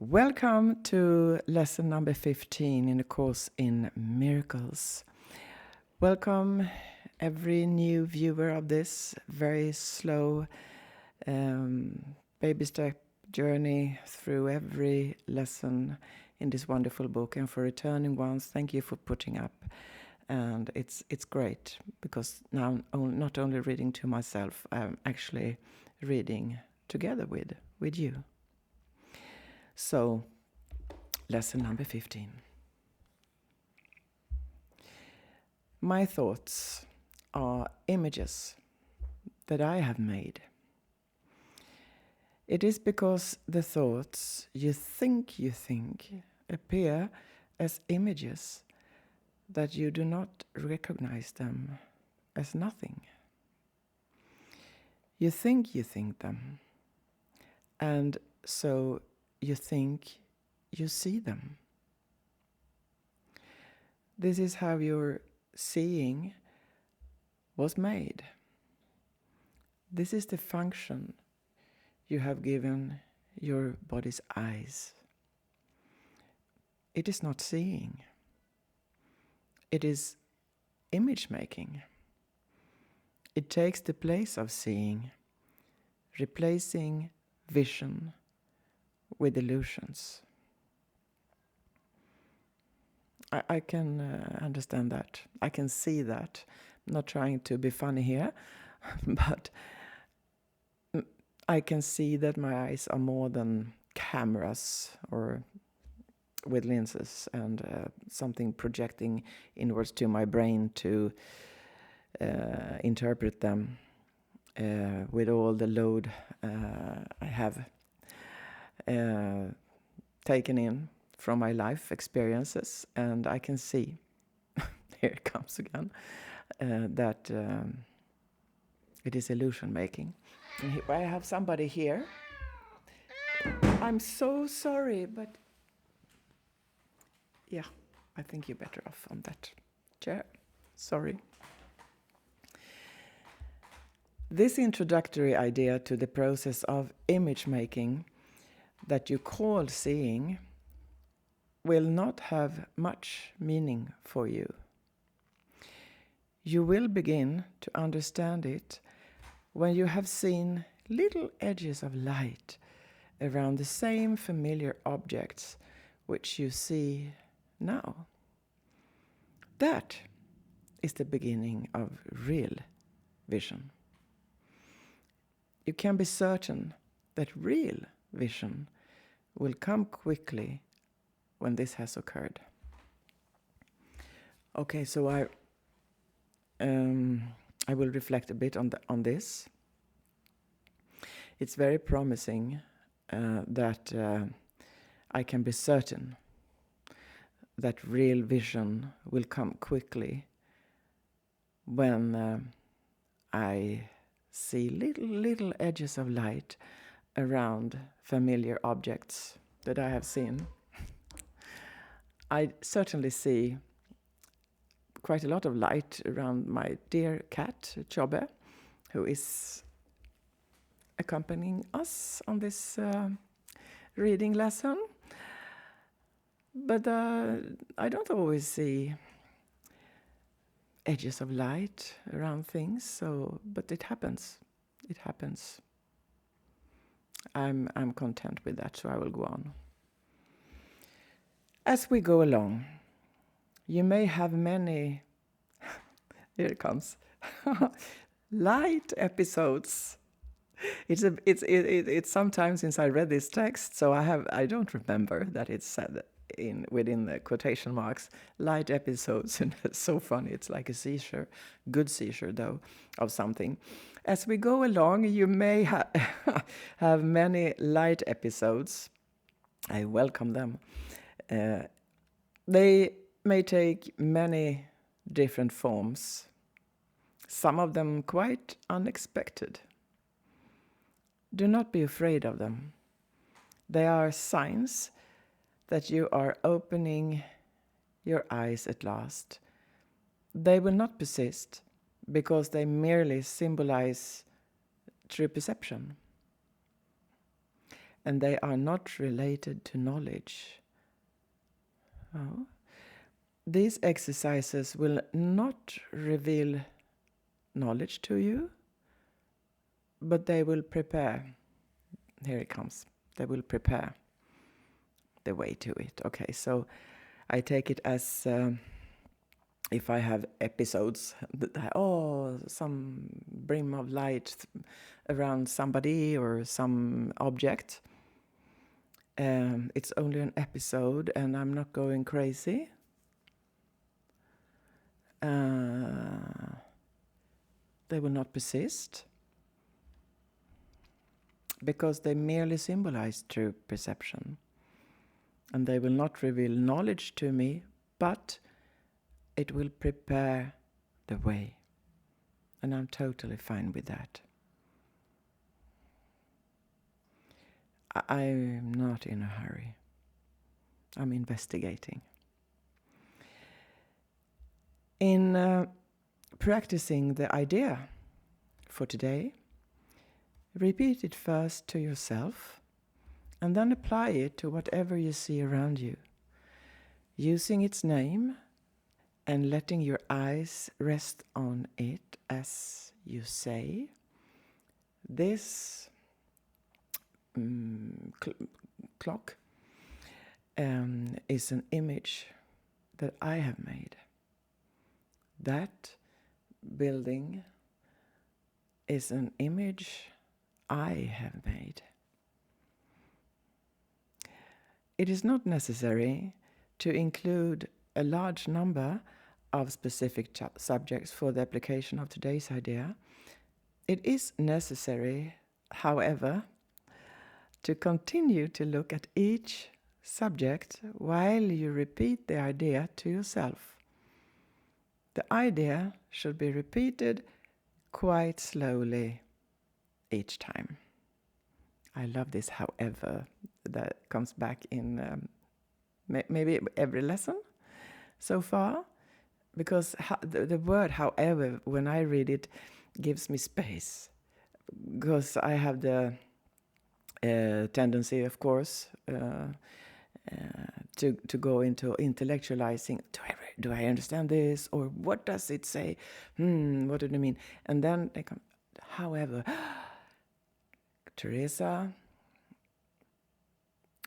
Welcome to lesson number 15 in the course in Miracles. Welcome every new viewer of this very slow baby step journey through every lesson in this wonderful book. And for returning ones, thank you for putting up. And it's great because now I'm not only reading to myself, I'm actually reading together with you. So, lesson number 15. My thoughts are images that I have made. It is because the thoughts you think appear as images that you do not recognize them as nothing. You think them, and so you think you see them. This is how your seeing was made. This is the function you have given your body's eyes. It is not seeing. It is image making. It takes the place of seeing, replacing vision with illusions. I can understand that. I can see that. I'm not trying to be funny here, but I can see that my eyes are more than cameras or with lenses and something projecting inwards to my brain to interpret them with all the load I have taken in from my life experiences, and I can see, here it comes again, that it is illusion making. And I have somebody here. I'm so sorry, but yeah, I think you're better off on that chair. Sorry. This introductory idea to the process of image making that you call seeing will not have much meaning for you. You will begin to understand it when you have seen little edges of light around the same familiar objects which you see now. That is the beginning of real vision. You can be certain that real vision will come quickly when this has occurred. Okay, so I will reflect a bit on this. It's very promising that I can be certain that real vision will come quickly when I see little edges of light around familiar objects that I have seen. I certainly see quite a lot of light around my dear cat, Chobbe, who is accompanying us on this reading lesson. But I don't always see edges of light around things, but it happens. It happens. I'm content with that, so I will go on. As we go along, you may have many, here it comes, light episodes. It's some time since I read this text, so I don't remember that it's said within the quotation marks, light episodes, and it's so funny. It's like a seizure, good seizure though, of something. As we go along, you may have many light episodes. I welcome them. They may take many different forms, some of them quite unexpected. Do not be afraid of them. They are signs that you are opening your eyes at last. They will not persist because they merely symbolize true perception. and they are not related to knowledge. Oh. These exercises will not reveal knowledge to you, but they will prepare. Here it comes. They will prepare the way to it. Okay, so I take it as if I have episodes that, some brim of light around somebody or some object. It's only an episode and I'm not going crazy. They will not persist because they merely symbolize true perception. And they will not reveal knowledge to me, but it will prepare the way. And I'm totally fine with that. I'm not in a hurry. I'm investigating. In practicing the idea for today, repeat it first to yourself and then apply it to whatever you see around you, using its name and letting your eyes rest on it as you say, this clock is an image that I have made. That building is an image I have made. It is not necessary to include a large number of specific subjects for the application of today's idea. It is necessary, however, to continue to look at each subject while you repeat the idea to yourself. The idea should be repeated quite slowly each time. I love this, however, that comes back in maybe every lesson so far, because the word however, when I read it, gives me space, because I have the tendency, of course, to go into intellectualizing. Do I understand this? Or what does it say? What do they mean? And then they come, however, Teresa,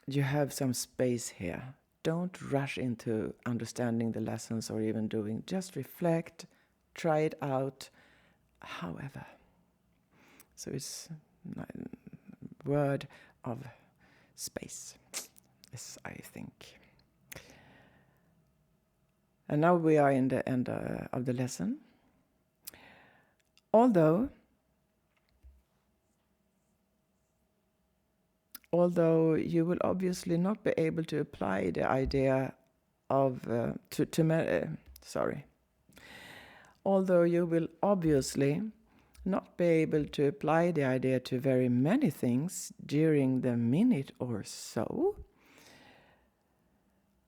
you have some space here. Don't rush into understanding the lessons or even doing. Just reflect, try it out. However, so it's a word of space. Yes, I think. And now we are in the end of the lesson. Although you will obviously not be able to apply the idea of although you will obviously not be able to apply the idea to very many things during the minute or so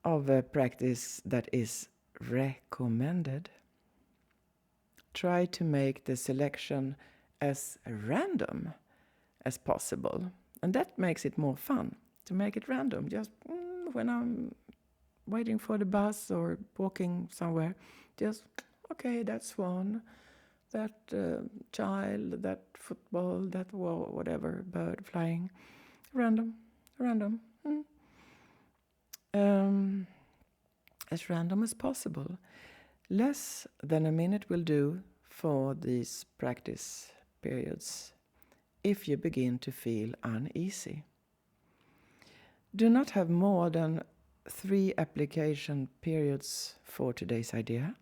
of a practice that is recommended, try to make the selection as random as possible. And that makes it more fun, to make it random. Just when I'm waiting for the bus or walking somewhere, just, okay, that swan, that child, that football, that whatever, bird flying. Random. As random as possible. Less than a minute will do for these practice periods if you begin to feel uneasy. Do not have more than 3 application periods for today's idea,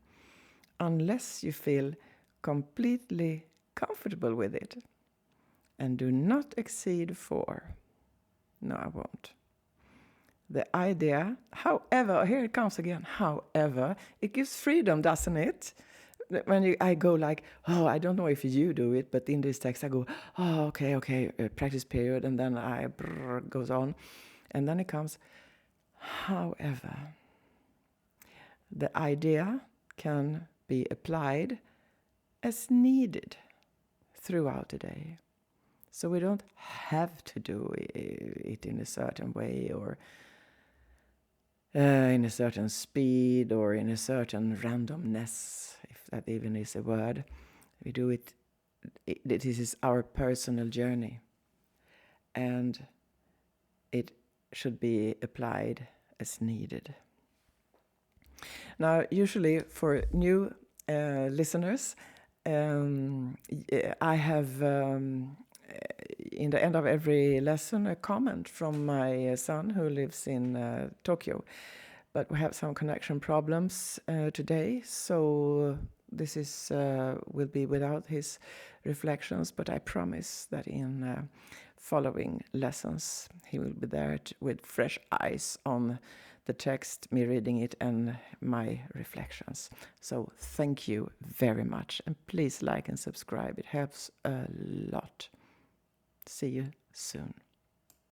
unless you feel completely comfortable with it. And do not exceed 4. No, I won't. The idea, however, here it comes again, however, it gives freedom, doesn't it? When I go like, I don't know if you do it, but in this text I go, okay, practice period, and then goes on. And then it comes, however, the idea can be applied as needed throughout the day. So we don't have to do it in a certain way, or in a certain speed, or in a certain randomness, if that even is a word. We do it. This is our personal journey, and it should be applied as needed. Now, usually for new listeners, I have in the end of every lesson a comment from my son who lives in Tokyo. But we have some connection problems today, so this is will be without his reflections, but I promise that in following lessons he will be there with fresh eyes on the text, me reading it, and my reflections. So thank you very much, and please like and subscribe. It helps a lot. See you soon.